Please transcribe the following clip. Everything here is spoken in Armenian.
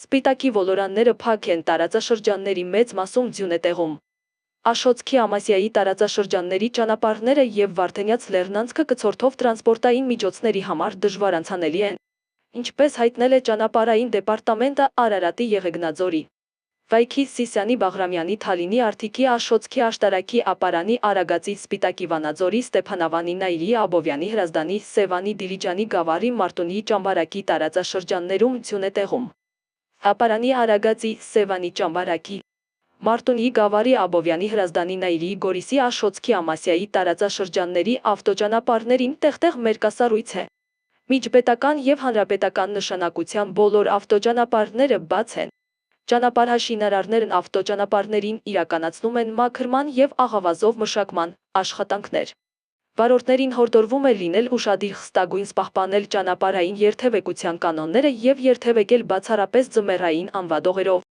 Սպիտակի ոլորանները փակ են, տարածաշրջանների մեծ մասում ձյուն է տեղում։ Աշոտցքի Ամասիայի տարածաշրջանների ճանապարհները և Վարդենյաց լեռնանցքը կցորդով տրանսպորտային միջոցների համար դժվար անցանելի են, ինչպես հայտնել է ճանապարհային դեպարտամենտը Արարատի Եղեգնաձորի, Վայքի Սիսիանի Բաղրամյանի Թալինի Արթիքի Աշոտցքի Աշտարակի Ապարանի Արագածի Սպիտակի Վանաձորի Ստեփանավանի Նայիրի Աբովյանի Հրազդանի Սևանի Դիլիջանի Գավառի Մարտունիի Ճամբարակի տարածաշրջաններում ձյուն է տեղում։ Ապարանի Արագածի Սևանի Ճամբարակի Մարտունիի Գավառի Աբովյանի Հրազդանի Նայիրի Գորիսի Աշոտցքի Ամասիայի տարածաշրջանների ավտոճանապարհներին տեղ-տեղ մերկասառույց է։ Միջպետական և հանրապետական նշանակության բոլոր ավտոճանապարհները բաց են։ Ճանապարհաշինարարներն ավտոճանապարհներին իրականացնում են մաքրման և աղավազով մշակման աշխատանքներ։ Վարորդներին հորդորվում է լինել ուշադիր, խստագույնս պահպանել ճանապարհային երթևեկության կանոնները և երթևեկել բացառապես ձմեռային անվադողերով։